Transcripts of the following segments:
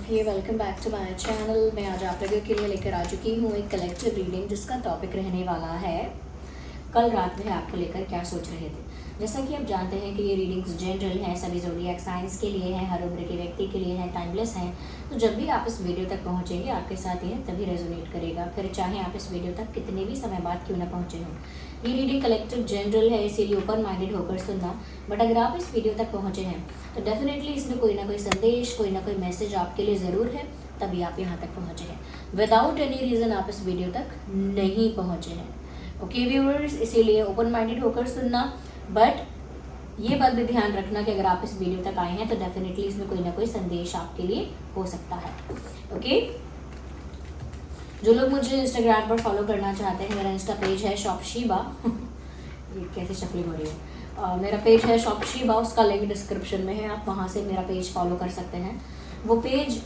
Welcome back to my channel. मैं आज आप लोगों के लिए लेकर आ चुकी हूँ एक कलेक्टिव रीडिंग जिसका टॉपिक रहने वाला है कल रात में आपको लेकर क्या सोच रहे थे। जैसा कि आप जानते हैं कि ये रीडिंग्स जनरल हैं, सभी ज़ोडिएक साइंस के लिए हैं, हर उम्र के व्यक्ति के लिए हैं, टाइमलेस हैं। तो जब भी आप इस वीडियो तक पहुँचेंगे आपके साथ ये तभी रेजोनेट करेगा, फिर चाहे आप इस वीडियो तक कितने भी समय बाद क्यों ना पहुँचे हों। ये रीडिंग कलेक्टिव जनरल है, इसीलिए ओपन माइंडेड होकर सुनना। बट अगर आप इस वीडियो तक पहुँचे हैं तो डेफिनेटली इसमें कोई ना कोई संदेश, कोई ना कोई मैसेज आपके लिए ज़रूर है, तभी आप यहाँ तक पहुँचे हैं। विदाउट एनी रीज़न आप इस वीडियो तक नहीं पहुँचे हैं। ओके व्यूअर्स, इसीलिए ओपन माइंडेड होकर सुनना। बट ये बात भी ध्यान रखना कि अगर आप इस वीडियो तक आए हैं तो डेफिनेटली इसमें कोई ना कोई संदेश आपके लिए हो सकता है। ओके, जो लोग मुझे इंस्टाग्राम पर फॉलो करना चाहते हैं, मेरा इंस्टा पेज है शॉप शीबा ये कैसे शफलिंग हो रही है। मेरा पेज है शॉप शीबा, उसका लिंक डिस्क्रिप्शन में है, आप वहाँ से मेरा पेज फॉलो कर सकते हैं। वो पेज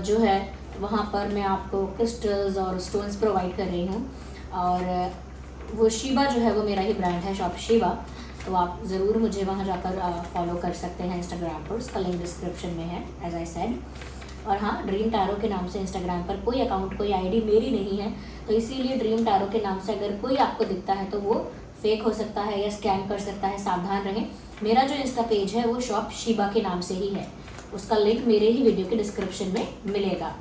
जो है वहाँ पर मैं आपको क्रिस्टल्स और स्टोन्स प्रोवाइड कर रही हूँ, और वो शीबा जो है वो मेरा ही ब्रांड है, शॉप शीबा। तो आप ज़रूर मुझे वहाँ जाकर फॉलो कर सकते हैं इंस्टाग्राम पर, उसका लिंक डिस्क्रिप्शन में है एज आई सेड। और हाँ, ड्रीम टैरो के नाम से इंस्टाग्राम पर कोई अकाउंट, कोई आईडी मेरी नहीं है, तो इसीलिए ड्रीम टैरो के नाम से अगर कोई आपको दिखता है तो वो फेक हो सकता है या स्कैम कर सकता है, सावधान रहें। मेरा जो इंस्टा पेज है वो शॉप शीबा के नाम से ही है, उसका लिंक मेरे ही वीडियो के डिस्क्रिप्शन में मिलेगा।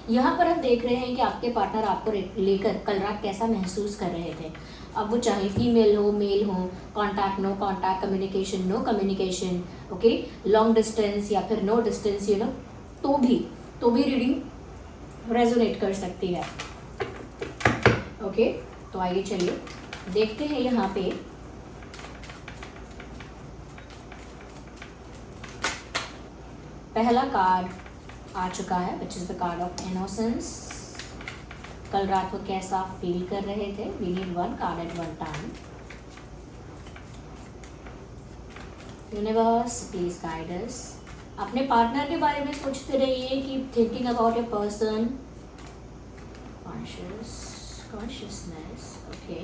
यहाँ पर हम देख रहे हैं कि आपके पार्टनर आपको लेकर कल रात कैसा महसूस कर रहे थे। अब वो चाहे फीमेल हो, मेल हो, contact, no contact, communication, no communication, okay, long distance या फिर नो डिस्टेंस, यू नो, तो भी रीडिंग रेजोनेट कर सकती है। ओके, तो आइए चलिए देखते हैं। यहाँ पे पहला कार्ड आ चुका है, which is the card of innocence. कल रात को कैसा फील कर रहे थे। We need one card at one time. Universe please guide us. अपने पार्टनर के बारे में सोचते रहिए कि thinking about a person, consciousness. Okay,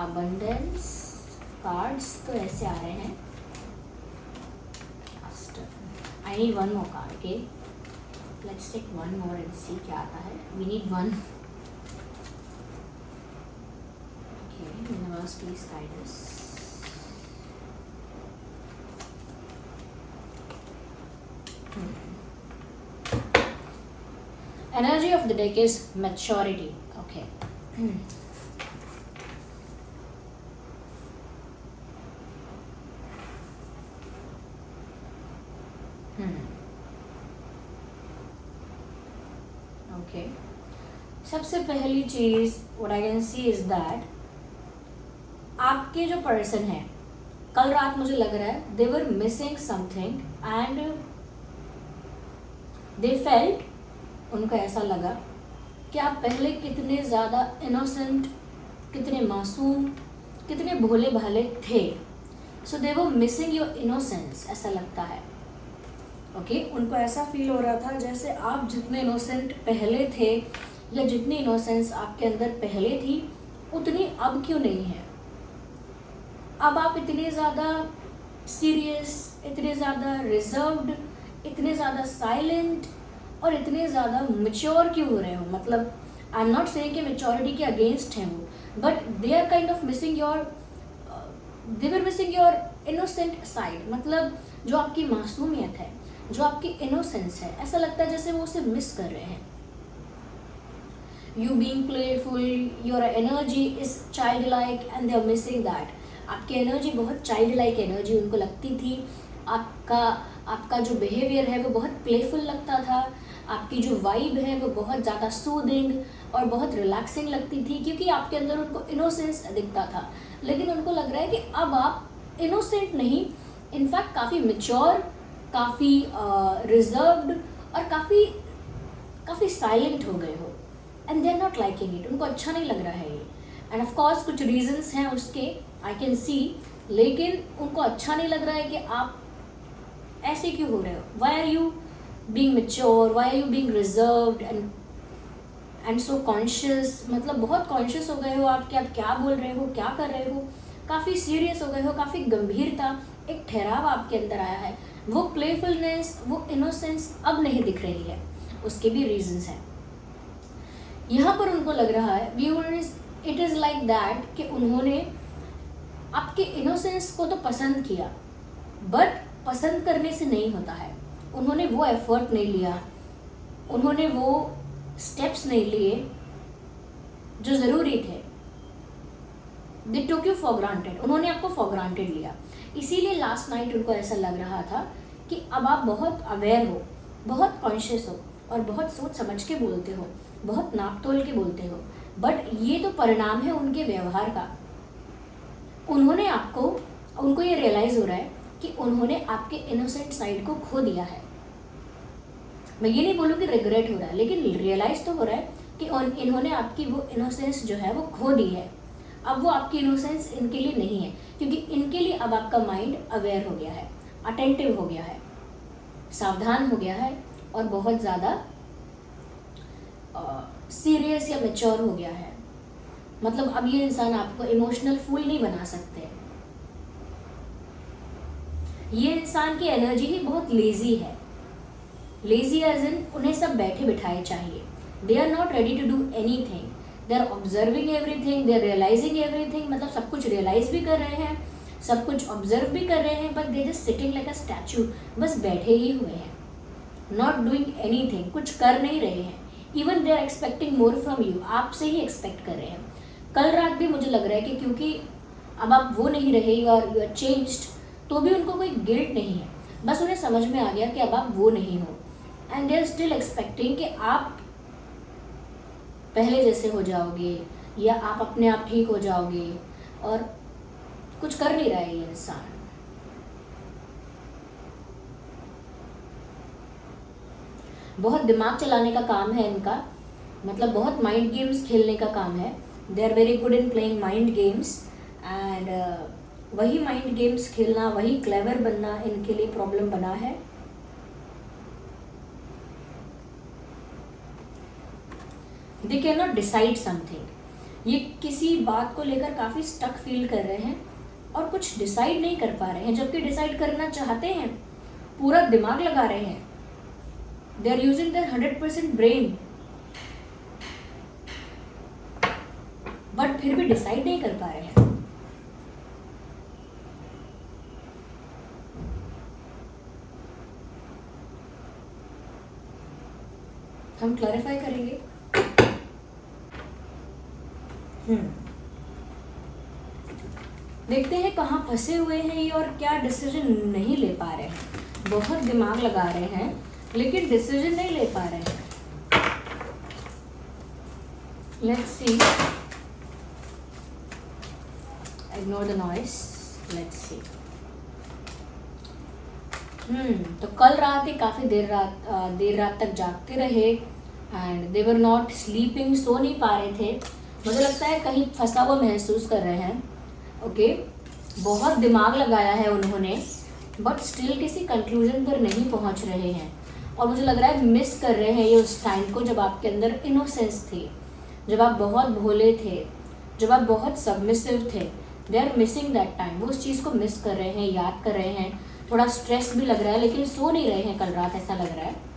abundance cards तो ऐसे आ रहे हैं। I need one more card. Okay, let's take one more and see क्या आता है। We need one. Okay, universe please guide us. Energy of the deck is maturity. Okay. Okay. सबसे पहली चीज what I can see is that आपके जो person है, कल रात मुझे लग रहा है they were missing something and they felt, उनको ऐसा लगा कि आप पहले कितने ज़्यादा इनोसेंट, कितने मासूम, कितने भोले भाले थे। सो दे वो मिसिंग योर इनोसेंस, ऐसा लगता है। ओके, उनको ऐसा फील हो रहा था जैसे आप जितने इनोसेंट पहले थे या जितनी इनोसेंस आपके अंदर पहले थी उतनी अब क्यों नहीं है। अब आप इतने ज़्यादा सीरियस, इतने ज़्यादा रिजर्व्ड, इतने ज़्यादा साइलेंट और इतने ज़्यादा मैच्योर क्यों हो रहे हो। मतलब आई एम नॉट सेइंग कि मैच्योरिटी के अगेंस्ट हैं वो, but they are kind of missing your, they were missing your innocent side. मतलब जो आपकी मासूमियत है, जो आपकी इनोसेंस है, ऐसा लगता है जैसे वो उसे मिस कर रहे हैं। You being playful, your energy is child like and they are missing that. आपकी एनर्जी बहुत चाइल्ड लाइक एनर्जी उनको लगती थी। आपका जो बिहेवियर है वो बहुत प्लेफुल लगता था। आपकी जो वाइब है वो बहुत ज़्यादा सूदिंग और बहुत रिलैक्सिंग लगती थी, क्योंकि आपके अंदर उनको इनोसेंस दिखता था। लेकिन उनको लग रहा है कि अब आप इनोसेंट नहीं, इनफैक्ट काफ़ी मैच्योर, काफ़ी रिजर्व्ड और काफ़ी साइलेंट हो गए हो। And they are not liking it, उनको अच्छा नहीं लग रहा है ये। एंड ऑफ कोर्स कुछ रीजंस हैं उसके, आई कैन सी, लेकिन उनको अच्छा नहीं लग रहा है कि आप ऐसे क्यों हो रहे हो। Why are you being mature, why are you being reserved and so conscious. मतलब बहुत कॉन्शियस हो गए हो आप कि आप क्या बोल रहे हो, क्या कर रहे हो। काफ़ी सीरियस हो गए हो, काफ़ी गंभीरता, एक ठहराव आपके अंदर आया है। वो प्लेफुलनेस, वो इनोसेंस अब नहीं दिख रही है। उसके भी रीजंस हैं। यहाँ पर उनको लग रहा है viewers, it is like that कि उन्होंने आपके इनोसेंस को तो पसंद किया, बट पसंद करने से नहीं होता है। उन्होंने वो एफर्ट नहीं लिया, उन्होंने वो स्टेप्स नहीं लिए जो ज़रूरी थे। दे टुक यू फॉर ग्रांटेड, उन्होंने आपको फॉर ग्रांटेड लिया। इसीलिए लास्ट नाइट उनको ऐसा लग रहा था कि अब आप बहुत अवेयर हो, बहुत कॉन्शियस हो और बहुत सोच समझ के बोलते हो, बहुत नाप तोल के बोलते हो। बट ये तो परिणाम है उनके व्यवहार का। उनको ये रियलाइज़ हो रहा है कि उन्होंने आपके इनोसेंट साइड को खो दिया है। मैं ये नहीं बोलूँ कि रिग्रेट हो रहा है, लेकिन रियलाइज़ तो हो रहा है कि इन्होंने आपकी वो इनोसेंस जो है वो खो दी है। अब वो आपकी इनोसेंस इनके लिए नहीं है, क्योंकि इनके लिए अब आपका माइंड अवेयर हो गया है, अटेंटिव हो गया है, सावधान हो गया है और बहुत ज़्यादा सीरियस या मैच्योर हो गया है। मतलब अब ये इंसान आपको इमोशनल फूल नहीं बना सकते। ये इंसान की एनर्जी ही बहुत लेजी है। लेजी एज इन उन्हें सब बैठे बिठाए चाहिए। They are not ready to do anything, they are observing everything, they are realising everything. मतलब सब कुछ रियलाइज भी कर रहे हैं, सब कुछ ऑब्जर्व भी कर रहे हैं, but they just sitting like a statue, बस बैठे ही हुए हैं, नॉट डूइंग एनीथिंग, कुछ कर नहीं रहे हैं। Even they are expecting more from you, आपसे ही एक्सपेक्ट कर रहे हैं। कल रात भी मुझे लग रहा है कि क्योंकि अब आप वो नहीं रहे, यू आर चेंज्ड, तो भी उनको कोई गिल्ट नहीं है। बस उन्हें समझ में आ गया कि अब आप वो नहीं हो, and they are still expecting कि आप पहले जैसे हो जाओगे या आप अपने आप ठीक हो जाओगे, और कुछ कर नहीं रहा है ये इंसान। बहुत दिमाग चलाने का काम है इनका, मतलब बहुत माइंड गेम्स खेलने का काम है। They are very good in playing mind games, and वही माइंड गेम्स खेलना, वही क्लेवर बनना इनके लिए प्रॉब्लम बना है। They can not decide something. ये किसी बात को लेकर काफ़ी स्टक फील कर रहे हैं और कुछ डिसाइड नहीं कर पा रहे हैं, जबकि डिसाइड करना चाहते हैं, पूरा दिमाग लगा रहे हैं। They are using their 100% brain, but फिर भी डिसाइड नहीं कर पा रहे हैं। हम क्लैरिफाई करेंगे। देखते हैं कहाँ फंसे हुए हैं ये और क्या डिसीजन नहीं ले पा रहे हैं। बहुत दिमाग लगा रहे हैं लेकिन डिसीजन नहीं ले पा रहे हैं। Let's see, ignore the noise, let's see. तो कल रात ही काफ़ी देर रात तक जागते रहे, and they were not sleeping, सो नहीं पा रहे थे। मुझे लगता है कहीं फंसा हुआ महसूस कर रहे हैं। ओके, बहुत दिमाग लगाया है उन्होंने, बट स्टिल किसी कंक्लूजन पर नहीं पहुंच रहे हैं। और मुझे लग रहा है मिस कर रहे हैं ये उस टाइम को जब आपके अंदर इनोसेंस थी, जब आप बहुत भोले थे, जब आप बहुत सबमिसिव थे। They are missing that time, वो उस चीज़ को मिस कर रहे हैं, याद कर रहे हैं। थोड़ा स्ट्रेस भी लग रहा है, लेकिन सो नहीं रहे हैं कल रात, ऐसा लग रहा है।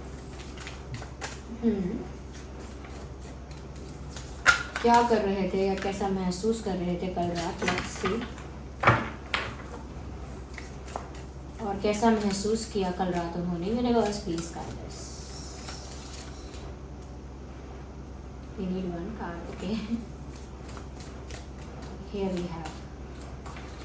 क्या कर रहे थे या कैसा महसूस कर रहे थे कल रात, लेट्स सी। और कैसा महसूस किया कल रात उन्होंने। Universe please guide us. We need one card, okay. Here we have.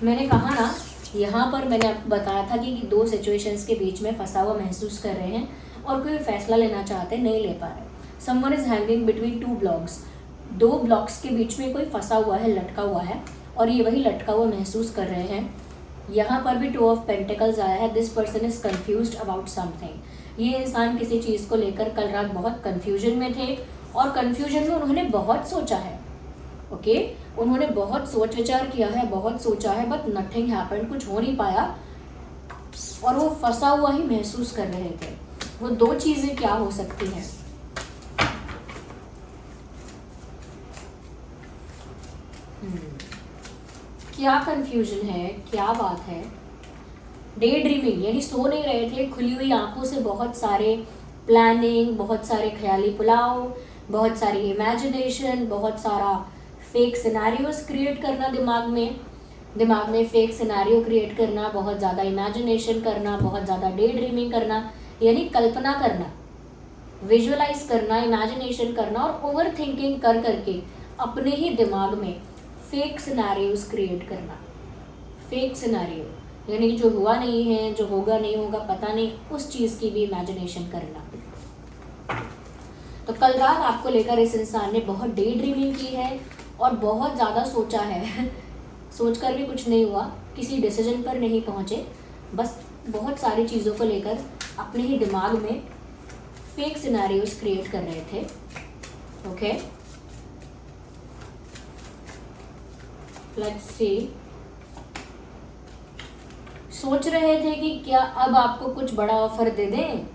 मैंने कहा ना, यहाँ पर मैंने आपको बताया था कि दो सिचुएशंस के बीच में फंसा हुआ महसूस कर रहे हैं और कोई फैसला लेना चाहते नहीं ले पा रहे। Someone is hanging between two blocks, दो ब्लॉक्स के बीच में कोई फंसा हुआ है, लटका हुआ है, और ये वही लटका हुआ महसूस कर रहे हैं। यहाँ पर भी 2 ऑफ पेंटिकल्स आया है। This person is confused about something. ये इंसान किसी चीज़ को लेकर कल रात बहुत कन्फ्यूजन में थे, और कन्फ्यूजन में उन्होंने बहुत सोचा है। ओके, उन्होंने बहुत सोच विचार किया है, बहुत सोचा है, बट नथिंग हैपेंड, कुछ हो नहीं पाया, और वो फंसा हुआ ही महसूस कर रहे थे। वो दो चीज़ें क्या हो सकती हैं? क्या कंफ्यूजन है, क्या बात है? डे ड्रीमिंग यानी सो नहीं रहे थे, खुली हुई आंखों से बहुत सारे प्लानिंग, बहुत सारे ख्याली पुलाव, बहुत सारी इमेजिनेशन, बहुत सारा फेक सिनेरियोज क्रिएट करना दिमाग में फेक सिनेरियो क्रिएट करना, बहुत ज़्यादा इमेजिनेशन करना, बहुत ज़्यादा डे ड्रीमिंग करना, यानी कल्पना करना, विजुअलाइज करना, इमेजिनेशन करना और ओवर थिंकिंग कर करके अपने ही दिमाग में फेक सिनेरियोज क्रिएट करना। फेक सिनेरियो यानी कि जो हुआ नहीं है, जो होगा नहीं होगा पता नहीं, उस चीज़ की भी इमेजिनेशन करना। तो कल रात आपको लेकर इस इंसान ने बहुत डे ड्रीमिंग की है और बहुत ज़्यादा सोचा है सोचकर भी कुछ नहीं हुआ, किसी डिसीजन पर नहीं पहुँचे, बस बहुत सारी चीज़ों को लेकर अपने ही दिमाग में फेक सिनेरियोज क्रिएट कर रहे थे। Okay, let's see. सोच रहे थे कि क्या अब आपको कुछ बड़ा ऑफर दे दें,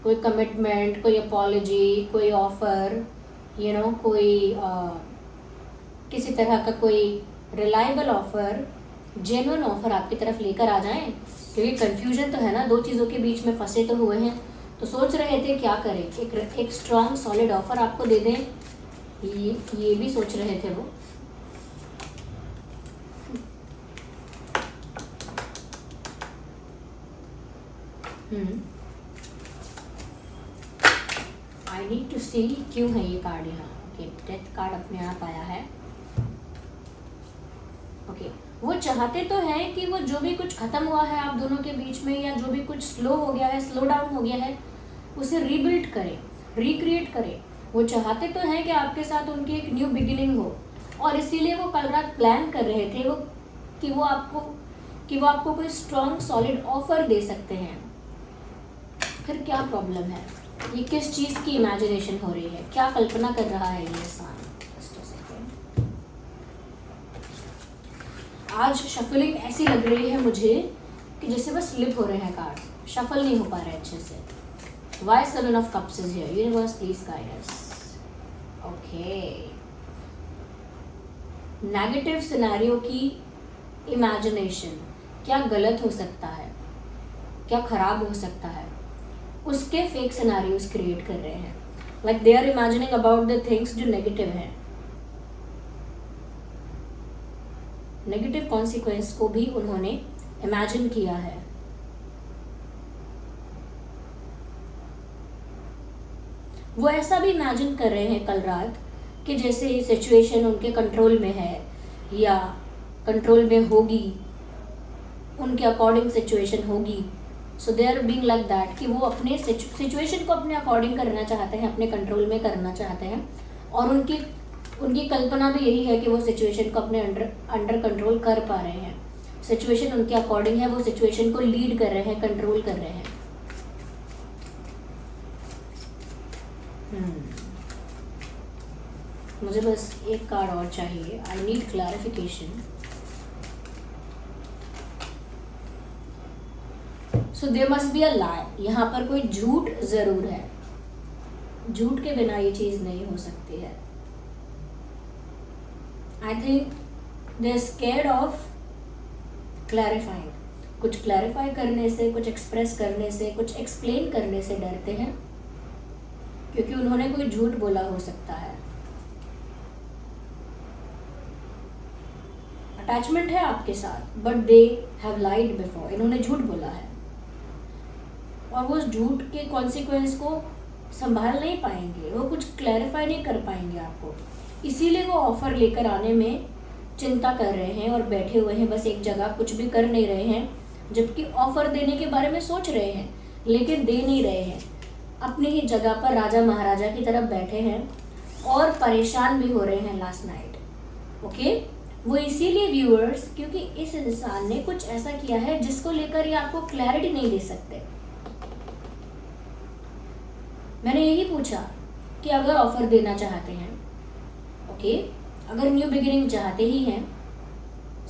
कोई कमिटमेंट, कोई अपॉलॉजी, कोई ऑफर, कोई किसी तरह का कोई रिलायबल ऑफर, जेन्युइन ऑफर आपकी तरफ लेकर आ जाएं, क्योंकि कंफ्यूजन तो है ना, दो चीज़ों के बीच में फंसे तो हुए हैं। तो सोच रहे थे क्या करें, एक स्ट्रॉन्ग सॉलिड ऑफर आपको दे दें, ये भी सोच रहे थे वो। आई नीड टू सी क्यों है ये कार्ड यहाँ। ओके, डेथ कार्ड अपने आप आया है। ओके, वो चाहते तो हैं कि वो जो भी कुछ खत्म हुआ है आप दोनों के बीच में, या जो भी कुछ स्लो हो गया है, स्लो डाउन हो गया है, उसे रीबिल्ड करें, रिक्रिएट करें। वो चाहते तो हैं कि आपके साथ उनकी एक न्यू बिगिनिंग हो, और इसीलिए वो कल रात प्लान कर रहे थे कि वो आपको कोई स्ट्रॉन्ग सॉलिड ऑफर दे सकते हैं। फिर क्या प्रॉब्लम है, ये किस चीज़ की इमेजिनेशन हो रही है, क्या कल्पना कर रहा है ये इंसान। आज शफलिंग ऐसी लग रही है मुझे कि जैसे बस स्लिप हो रहे हैं कार्ड, शफल नहीं हो पा रहे अच्छे से। Why 7 of Cups is here? Universe, please guide us. Okay. Negative scenario की इमेजिनेशन, क्या गलत हो सकता है, क्या खराब हो सकता है, उसके फेक सिनेरियोज क्रिएट कर रहे हैं। Like they are imagining about the things जो नेगेटिव हैं। नेगेटिव कॉन्सिक्वेंस को भी उन्होंने इमेजिन किया है। वो ऐसा भी इमेजिन कर रहे हैं कल रात कि जैसे सिचुएशन उनके कंट्रोल में है या कंट्रोल में होगी, उनके अकॉर्डिंग सिचुएशन होगी। So they are being like that कि वो अपने सिचुएशन को अपने अकॉर्डिंग करना चाहते हैं, अपने कंट्रोल में करना चाहते हैं, और उनकी कल्पना भी यही है कि वो सिचुएशन को अपने अंडर कंट्रोल कर पा रहे हैं। सिचुएशन उनके अकॉर्डिंग है, वो सिचुएशन को लीड कर रहे हैं, कंट्रोल कर रहे हैं। मुझे बस एक कार्ड और चाहिए, I need clarification. So there must be a lie, यहाँ पर कोई झूठ जरूर है, झूठ के बिना ये चीज नहीं हो सकती है। I think they are scared of clarifying, कुछ क्लैरिफाई करने से, कुछ एक्सप्रेस करने से, कुछ एक्सप्लेन करने से डरते हैं, क्योंकि उन्होंने कोई झूठ बोला हो सकता है। अटैचमेंट है आपके साथ, but they have lied before, इन्होंने झूठ बोला है, और वो उस झूठ के कॉन्सिक्वेंस को संभाल नहीं पाएंगे, वो कुछ क्लैरिफाई नहीं कर पाएंगे आपको। इसीलिए वो ऑफर लेकर आने में चिंता कर रहे हैं और बैठे हुए हैं बस एक जगह, कुछ भी कर नहीं रहे हैं, जबकि ऑफर देने के बारे में सोच रहे हैं लेकिन दे नहीं रहे हैं। अपनी ही जगह पर राजा महाराजा की तरफ बैठे हैं और परेशान भी हो रहे हैं लास्ट नाइट। ओके, वो इसीलिए व्यूअर्स, क्योंकि इस इंसान ने कुछ ऐसा किया है जिसको लेकर ये आपको क्लैरिटी नहीं दे सकते। मैंने यही पूछा कि अगर ऑफर देना चाहते हैं, ओके, अगर न्यू बिगिनिंग चाहते ही हैं,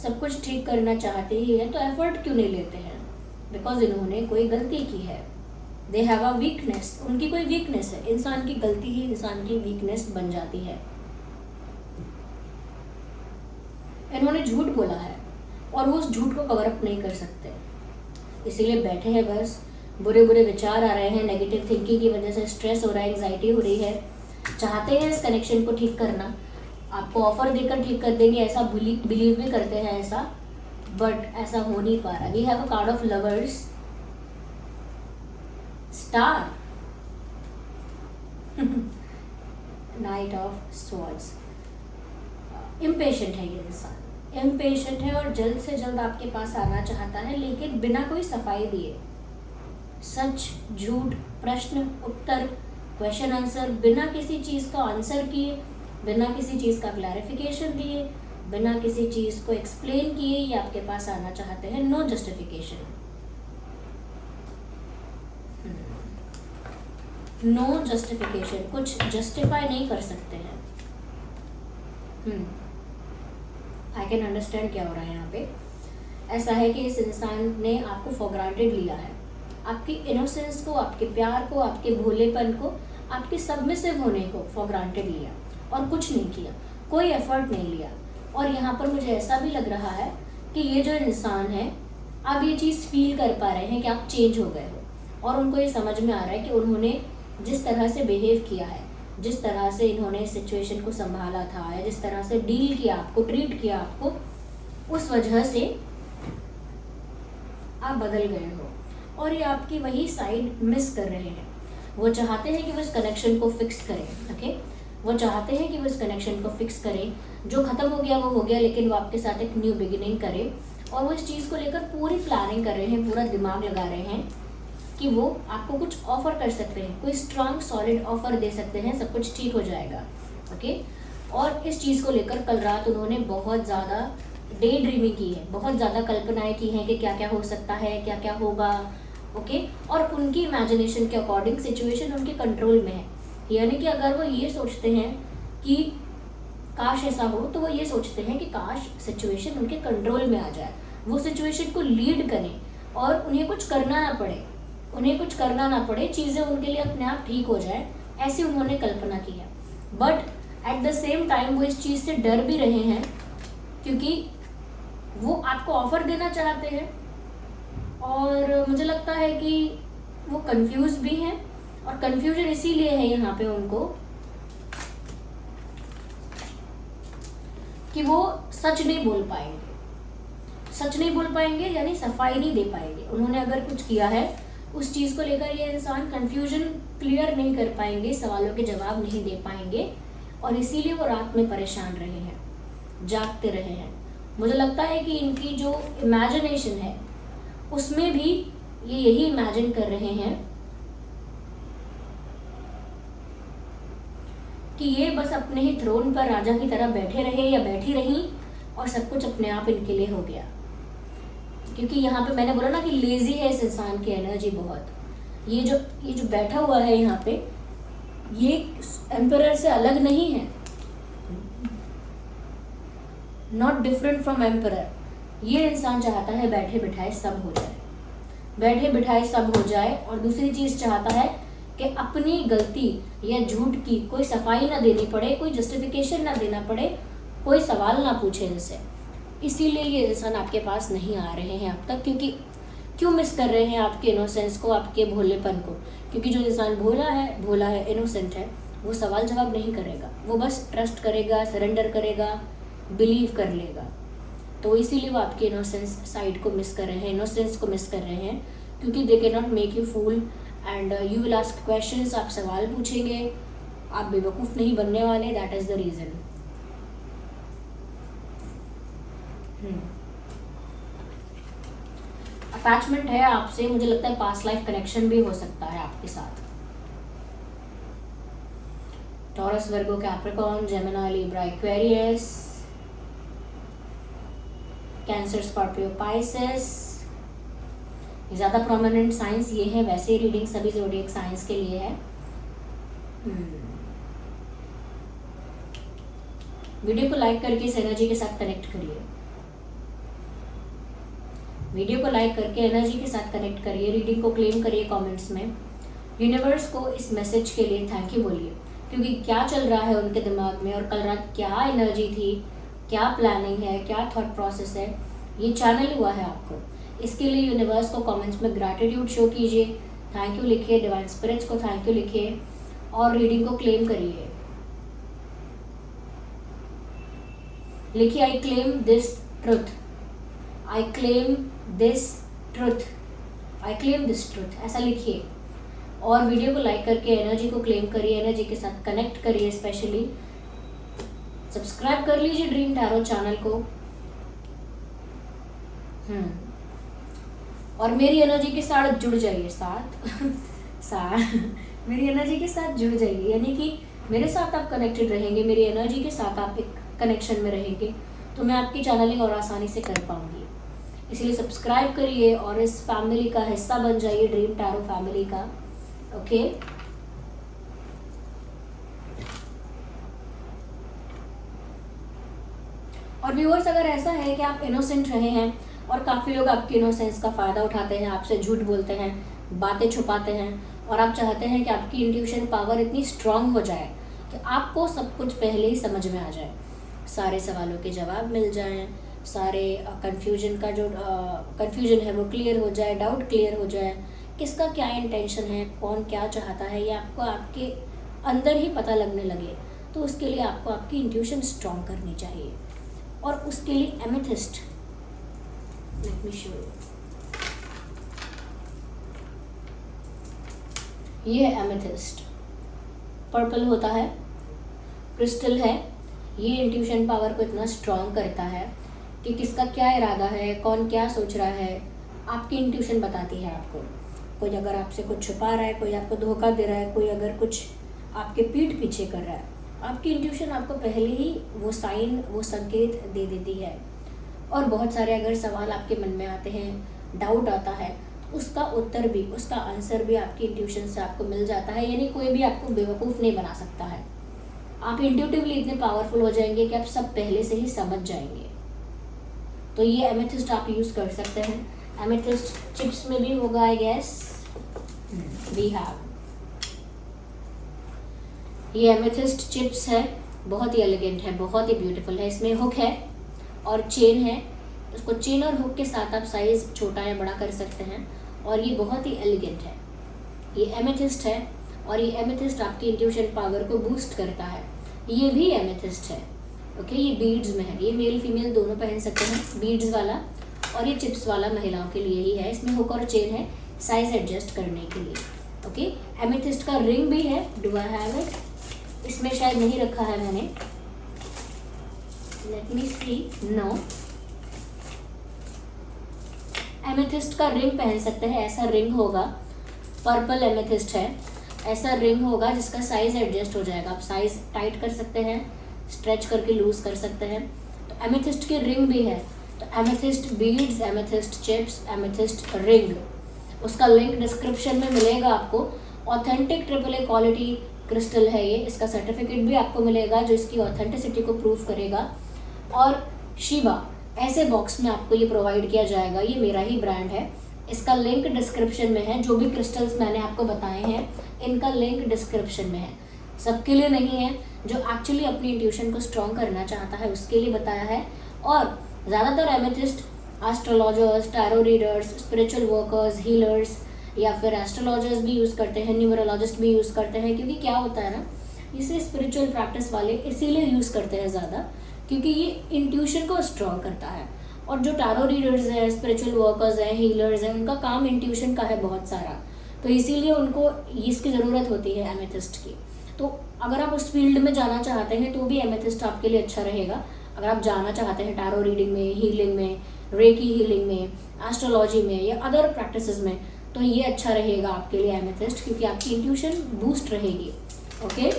सब कुछ ठीक करना चाहते ही हैं, तो एफर्ट क्यों नहीं लेते हैं? बिकॉज इन्होंने कोई गलती की है, दे हैव अ वीकनेस, उनकी कोई वीकनेस है। इंसान की गलती ही इंसान की वीकनेस बन जाती है। इन्होंने झूठ बोला है और वो उस झूठ को कवर अप नहीं कर सकते। इसीलिए बैठे हैं बस। बुरे बुरे विचार आ रहे हैं, नेगेटिव थिंकिंग की वजह से स्ट्रेस हो रहा है, एंग्जाइटी हो रही है। चाहते हैं इस कनेक्शन को ठीक करना, आपको ऑफर देकर ठीक कर देंगे ऐसा बिलीव भी करते हैं ऐसा, बट ऐसा हो नहीं पा रहा। We have a card of lovers, star, knight of swords. Impatient है ये इंसान, इम्पेशेंट है और जल्द से जल्द आपके पास आना चाहता है, लेकिन बिना कोई सफाई दिए। सच झूठ, प्रश्न उत्तर, क्वेश्चन आंसर, बिना किसी चीज़ का आंसर किए, बिना किसी चीज़ का क्लैरिफिकेशन दिए, बिना किसी चीज़ को एक्सप्लेन किए ये आपके पास आना चाहते हैं। नो जस्टिफिकेशन, नो जस्टिफिकेशन, कुछ जस्टिफाई नहीं कर सकते हैं। आई कैन अंडरस्टैंड क्या हो रहा है यहाँ पे। ऐसा है कि इस इंसान ने आपको फॉर ग्रांटेड लिया है, आपकी इनोसेंस को, आपके प्यार को, आपके भोलेपन को, आपके सबमिसिव होने को फॉर ग्रांटेड लिया और कुछ नहीं किया, कोई एफर्ट नहीं लिया। और यहाँ पर मुझे ऐसा भी लग रहा है कि ये जो इंसान है, आप ये चीज़ फील कर पा रहे हैं कि आप चेंज हो गए हो, और उनको ये समझ में आ रहा है कि उन्होंने जिस तरह से बिहेव किया है, जिस तरह से इन्होंने सिचुएशन को संभाला था या जिस तरह से डील किया, आपको ट्रीट किया, आपको, उस वजह से आप बदल गए हो और ये आपकी वही साइड मिस कर रहे हैं। वो चाहते हैं कि वो इस कनेक्शन को फिक्स करें, ओके, वो चाहते हैं कि वो इस कनेक्शन को फिक्स करें। जो खत्म हो गया वो हो गया, लेकिन वो आपके साथ एक न्यू बिगिनिंग करें, और वो इस चीज़ को लेकर पूरी प्लानिंग कर रहे हैं, पूरा दिमाग लगा रहे हैं कि वो आपको कुछ ऑफर कर सकते हैं, कोई स्ट्रांग सॉलिड ऑफर दे सकते हैं, सब कुछ ठीक हो जाएगा, ओके। और इस चीज़ को लेकर कल रात उन्होंने बहुत ज़्यादा डे ड्रीमिंग की है, बहुत ज़्यादा कल्पनाएं की हैं कि क्या क्या हो सकता है, क्या क्या होगा, ओके। और उनकी इमेजिनेशन के अकॉर्डिंग सिचुएशन उनके कंट्रोल में है, यानी कि अगर वो ये सोचते हैं कि काश ऐसा हो, तो वो ये सोचते हैं कि काश सिचुएशन उनके कंट्रोल में आ जाए, वो सिचुएशन को लीड करें और उन्हें कुछ करना ना पड़े, उन्हें कुछ करना ना पड़े, चीज़ें उनके लिए अपने आप ठीक हो जाए, ऐसी उन्होंने कल्पना की है। But at the same time वो इस चीज़ से डर भी रहे हैं, क्योंकि वो आपको ऑफर देना चाहते हैं, और मुझे लगता है कि वो कंफ्यूज भी हैं, और कंफ्यूजन इसीलिए है यहाँ पे उनको कि वो सच नहीं बोल पाएंगे, सच नहीं बोल पाएंगे यानी सफाई नहीं दे पाएंगे। उन्होंने अगर कुछ किया है उस चीज़ को लेकर ये इंसान कंफ्यूजन क्लियर नहीं कर पाएंगे, सवालों के जवाब नहीं दे पाएंगे, और इसीलिए वो रात में परेशान रहे हैं, जागते रहे हैं। मुझे लगता है कि इनकी जो इमेजिनेशन है उसमें भी ये यही इमेजिन कर रहे हैं कि ये बस अपने ही थ्रोन पर राजा की तरह बैठे रहे या बैठी रहीं और सब कुछ अपने आप इनके लिए हो गया। क्योंकि यहाँ पे मैंने बोला ना कि लेजी है इस इंसान की एनर्जी बहुत। ये जो बैठा हुआ है यहाँ पे, ये एम्परर से अलग नहीं है, नॉट डिफरेंट फ्रॉम एम्परर। ये इंसान चाहता है बैठे बिठाए सब हो जाए, बैठे बिठाए सब हो जाए, और दूसरी चीज़ चाहता है कि अपनी गलती या झूठ की कोई सफाई ना देनी पड़े, कोई जस्टिफिकेशन ना देना पड़े, कोई सवाल ना पूछे इनसे। इसीलिए ये इंसान आपके पास नहीं आ रहे हैं अब तक, क्योंकि क्यों मिस कर रहे हैं आपके इनोसेंस को, आपके भोलेपन को। क्योंकि जो इंसान भोला है, इनोसेंट है, वो सवाल जवाब नहीं करेगा, वो बस ट्रस्ट करेगा, सरेंडर करेगा, बिलीव कर लेगा। तो इसीलिए वो आपके इनोसेंस साइड को मिस कर रहे हैं, इनोसेंस को मिस कर रहे हैं, क्योंकि they can not make you fool and you will ask questions. आप सवाल पूछेंगे, आप बेवकूफ़ नहीं बनने वाले, that is the reason. Attachment है आपसे, मुझे लगता है पास्ट लाइफ कनेक्शन भी हो सकता है आपके साथ। Taurus, Virgo, Capricorn, Gemini, Libra, Aquarius, Cancer, Scorpio, Pisces. ज़्यादा प्रोमिनेंट साइंस ये है, वैसे रीडिंग सभी ज़ोडिएक साइंस के लिए है। वीडियो को लाइक करके इस एनर्जी के साथ कनेक्ट करिए, वीडियो को लाइक करके एनर्जी के साथ कनेक्ट करिए, रीडिंग को क्लेम करिए कमेंट्स में। यूनिवर्स को इस मैसेज के लिए थैंक यू बोलिए, क्योंकि क्या चल रहा है उनके दिमाग में और कल रात क्या एनर्जी थी, क्या प्लानिंग है, क्या थॉट प्रोसेस है, ये चैनल हुआ है आपको। इसके लिए यूनिवर्स को कमेंट्स में ग्रैटिट्यूड शो कीजिए, थैंक यू लिखिए, डिवाइन स्पिरिट्स को थैंक यू लिखिए और रीडिंग को क्लेम करिए। लिखिए I claim this truth, I claim this truth, I claim this truth, ऐसा लिखिए। और वीडियो को लाइक करके एनर्जी को क्लेम करिए, एनर्जी के साथ कनेक्ट करिए। स्पेशली सब्सक्राइब कर लीजिए ड्रीम टैरो चैनल को। और मेरी एनर्जी के साथ जुड़ जाइए, मेरी एनर्जी के साथ जुड़ जाइए, यानी कि मेरे साथ आप कनेक्टेड रहेंगे, मेरी एनर्जी के साथ आप एक कनेक्शन में रहेंगे, तो मैं आपकी चैनलिंग और आसानी से कर पाऊंगी। इसलिए सब्सक्राइब करिए और इस फैमिली का हिस्सा बन जाइए, ड्रीम टैरो फैमिली का। ओके, और व्यूअर्स, अगर ऐसा है कि आप इनोसेंट रहे हैं और काफ़ी लोग आपके इनोसेंस का फ़ायदा उठाते हैं, आपसे झूठ बोलते हैं, बातें छुपाते हैं, और आप चाहते हैं कि आपकी इंट्यूशन पावर इतनी स्ट्रांग हो जाए कि आपको सब कुछ पहले ही समझ में आ जाए, सारे सवालों के जवाब मिल जाएं, सारे कन्फ्यूजन है वो क्लियर हो जाए, डाउट क्लियर हो जाए, किसका क्या इंटेंशन है, कौन क्या चाहता है, ये आपको आपके अंदर ही पता लगने लगे। तो उसके लिए आपको आपकी इंट्यूशन स्ट्रांग करनी चाहिए, और उसके लिए amethyst, let me show you, ये है एमेथिस्ट, पर्पल होता है, क्रिस्टल है। ये इंट्यूशन पावर को इतना स्ट्रांग करता है कि किसका क्या इरादा है, कौन क्या सोच रहा है, आपकी इंट्यूशन बताती है आपको। कोई अगर आपसे कुछ छुपा रहा है, कोई आपको धोखा दे रहा है, कोई अगर कुछ आपके पीठ पीछे कर रहा है, आपकी इंट्यूशन आपको पहले ही वो साइन, वो संकेत दे देती है। और बहुत सारे अगर सवाल आपके मन में आते हैं, डाउट आता है, उसका उत्तर भी, उसका आंसर भी आपकी इंट्यूशन से आपको मिल जाता है। यानी कोई भी आपको बेवकूफ़ नहीं बना सकता है। आप इंट्यूटिवली इतने पावरफुल हो जाएंगे कि आप सब पहले से ही समझ जाएंगे। तो ये एमेथिस्ट आप यूज़ कर सकते हैं। एमेथिस्ट चिप्स में भी होगा, आई गेस वी हैव। ये एमेथिस्ट चिप्स है, बहुत ही एलिगेंट है, बहुत ही ब्यूटीफुल है। इसमें हुक है और चेन है, उसको चेन और हुक के साथ आप साइज़ छोटा या बड़ा कर सकते हैं, और ये बहुत ही एलिगेंट है। ये एमेथिस्ट है, और ये एमेथिस्ट आपकी इंट्यूशन पावर को बूस्ट करता है। ये भी एमेथिस्ट है, ओके। ये बीड्स में है, ये मेल फीमेल दोनों पहन सकते हैं, बीड्स वाला और ये चिप्स वाला महिलाओं के लिए ही है। इसमें हुक और चेन है साइज एडजस्ट करने के लिए, ओके। एमेथिस्ट का रिंग भी है, डू आई हैव इट? इसमें शायद नहीं रखा है मैंने, लेट मी सी, नो। एमेथिस्ट का रिंग पहन सकते हैं, ऐसा रिंग होगा, पर्पल एमेथिस्ट है, ऐसा रिंग होगा जिसका साइज एडजस्ट हो जाएगा। आप साइज टाइट कर सकते हैं, स्ट्रेच करके लूज कर सकते हैं। तो एमेथिस्ट की रिंग भी है, तो amethyst beads, amethyst chips, amethyst ring, उसका लिंक डिस्क्रिप्शन में मिलेगा आपको। ऑथेंटिक AAA क्वालिटी क्रिस्टल है ये, इसका सर्टिफिकेट भी आपको मिलेगा जो इसकी ऑथेंटिसिटी को प्रूव करेगा। और शिवा ऐसे बॉक्स में आपको ये प्रोवाइड किया जाएगा, ये मेरा ही ब्रांड है, इसका लिंक डिस्क्रिप्शन में है। जो भी क्रिस्टल्स मैंने आपको बताए हैं इनका लिंक डिस्क्रिप्शन में है। सबके लिए नहीं है, जो एक्चुअली अपनी इंट्यूशन को स्ट्रॉन्ग करना चाहता है उसके लिए बताया है। और ज़्यादातर amethyst astrologers, tarot readers, spiritual workers, healers या फिर एस्ट्रोलॉजर्स भी यूज़ करते हैं, न्यूमरोलॉजिस्ट भी यूज़ करते हैं। क्योंकि क्या होता है ना, इसे स्पिरिचुअल प्रैक्टिस वाले इसीलिए यूज़ करते हैं ज़्यादा, क्योंकि ये इंट्यूशन को स्ट्रॉन्ग करता है। और जो टैरो रीडर्स हैं, स्पिरिचुअल वर्कर्स हैं, हीलर्स हैं, उनका काम इंट्यूशन का है बहुत सारा, तो इसीलिए उनको इसकी ज़रूरत होती है एमेथिस्ट की। तो अगर आप उस फील्ड में जाना चाहते हैं तो भी एमेथिस्ट आपके लिए अच्छा रहेगा। अगर आप जाना चाहते हैं टैरो रीडिंग में, हीलिंग में, रेकी हीलिंग में, एस्ट्रोलॉजी में या अदर प्रैक्टिसेस में, तो ये अच्छा रहेगा आपके लिए एमेथिस्ट, क्योंकि आपकी इंट्यूशन बूस्ट रहेगी, ओके।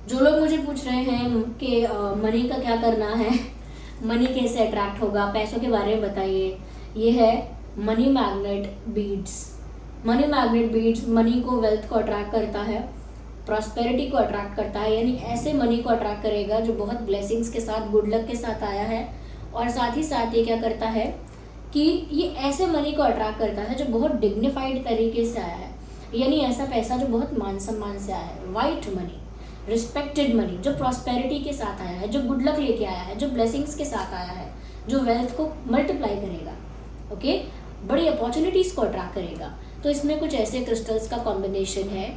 जो लोग मुझे पूछ रहे हैं कि मनी का क्या करना है, मनी कैसे अट्रैक्ट होगा, पैसों के बारे में बताइए, ये है money magnet beads. Money magnet beads money को, वेल्थ को अट्रैक्ट करता है, प्रॉस्पेरिटी को अट्रैक्ट करता है। यानी ऐसे मनी को अट्रैक्ट करेगा जो बहुत ब्लेसिंग्स के साथ, गुड लक के साथ आया है। और साथ ही साथ ये क्या करता है कि ये ऐसे मनी को अट्रैक्ट करता है जो बहुत डिग्निफाइड तरीके से आया है। यानी ऐसा पैसा जो बहुत मान सम्मान से आया है, वाइट मनी, रिस्पेक्टेड मनी, जो प्रॉस्पेरिटी के साथ आया है, जो गुड लक लेके आया है, जो ब्लेसिंग्स के साथ आया है, जो वेल्थ को मल्टीप्लाई करेगा, ओके, बड़ी अपॉर्चुनिटीज़ को अट्रैक्ट करेगा। तो इसमें कुछ ऐसे क्रिस्टल्स का कॉम्बिनेशन है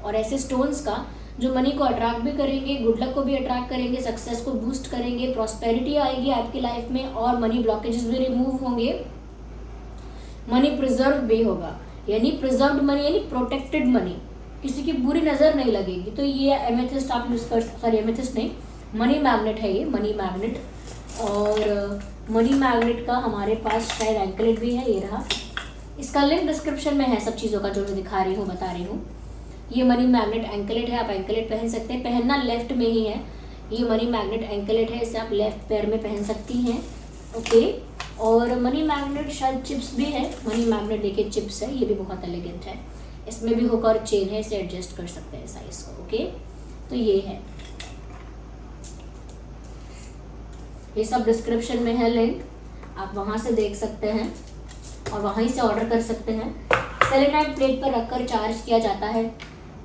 और ऐसे स्टोन्स का जो मनी को अट्रैक्ट भी करेंगे, गुड लक को भी अट्रैक्ट करेंगे, सक्सेस को बूस्ट करेंगे, प्रॉस्पेरिटी आएगी आपकी लाइफ में और मनी ब्लॉकेजेस भी रिमूव होंगे, मनी प्रिजर्व भी होगा। यानी प्रिजर्व्ड मनी यानी प्रोटेक्टेड मनी, किसी की बुरी नज़र नहीं लगेगी। तो ये एमेथिस्ट आप यूज़ कर, सॉरी एमेथिस्ट नहीं, मनी मैग्नेट है ये, मनी मैग्नेट। और मनी मैग्नेट का हमारे पास शायद एंकलेट भी है, ये रहा। इसका लिंक डिस्क्रिप्शन में है, सब चीज़ों का जो मैं दिखा रही हूँ, बता रही हूँ। ये मनी मैग्नेट एंकलेट है, आप एंकलेट पहन सकते हैं, पहनना लेफ्ट में ही है। ये मनी मैग्नेट एंकलेट है, इसे आप लेफ्ट पैर में पहन सकती हैं। ओके, और मनी मैग्नेट शायद चिप्स भी है, मनी मैग्नेट देखिए चिप्स है, ये भी बहुत एलिगेंट है। इसमें भी हुक और चेन है, इसे एडजस्ट कर सकते हैं साइज को। ओके, तो ये है, ये सब डिस्क्रिप्शन में है लिंक, आप वहाँ से देख सकते हैं और वहीं से ऑर्डर कर सकते हैं। सेलेनाइट प्लेट पर रखकर चार्ज किया जाता है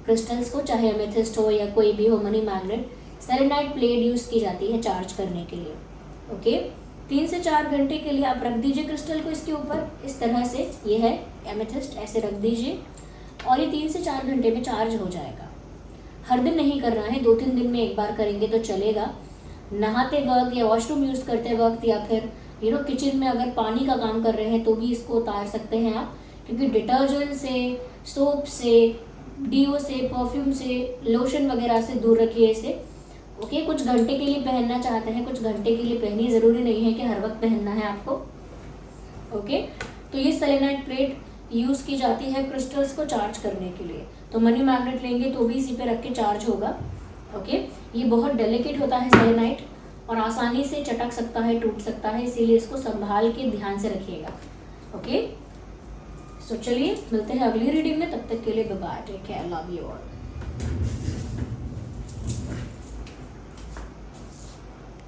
क्रिस्टल्स को, चाहे एमेथिस्ट हो या कोई भी हो money magnet, selenite plate use की जाती है चार्ज करने के लिए। ओके, 3 से 4 घंटे के लिए आप रख दीजिए क्रिस्टल को इसके ऊपर, इस तरह से। ये है एमेथिस्ट, ऐसे रख दीजिए और ये 3 से 4 घंटे में चार्ज हो जाएगा। हर दिन नहीं करना है, 2-3 दिन में एक बार करेंगे तो चलेगा। नहाते वक्त या वॉशरूम यूज़ करते वक्त या फिर किचन में अगर पानी का काम कर रहे हैं तो भी इसको उतार सकते हैं आप, क्योंकि डिटर्जेंट से, सोप से, डीओ से, परफ्यूम से, लोशन वगैरह से दूर रखिए इसे। ओके, कुछ घंटे के लिए पहनना चाहते हैं, कुछ घंटे के लिए पहनिए, ज़रूरी नहीं है कि हर वक्त पहनना है आपको। ओके, तो ये सेलेनाइट प्लेट यूज़ की जाती है क्रिस्टल्स को चार्ज करने के लिए। तो मनी मैग्नेट लेंगे तो भी इसी पे रख के चार्ज होगा। ओके, ये बहुत डेलिकेट होता है सेलेनाइट और आसानी से चटक सकता है, टूट सकता है, इसीलिए इसको संभाल के ध्यान से रखिएगा। ओके, सो चलिए मिलते हैं अगली रीडिंग में, तब तक के लिए bye bye, take care, love you all.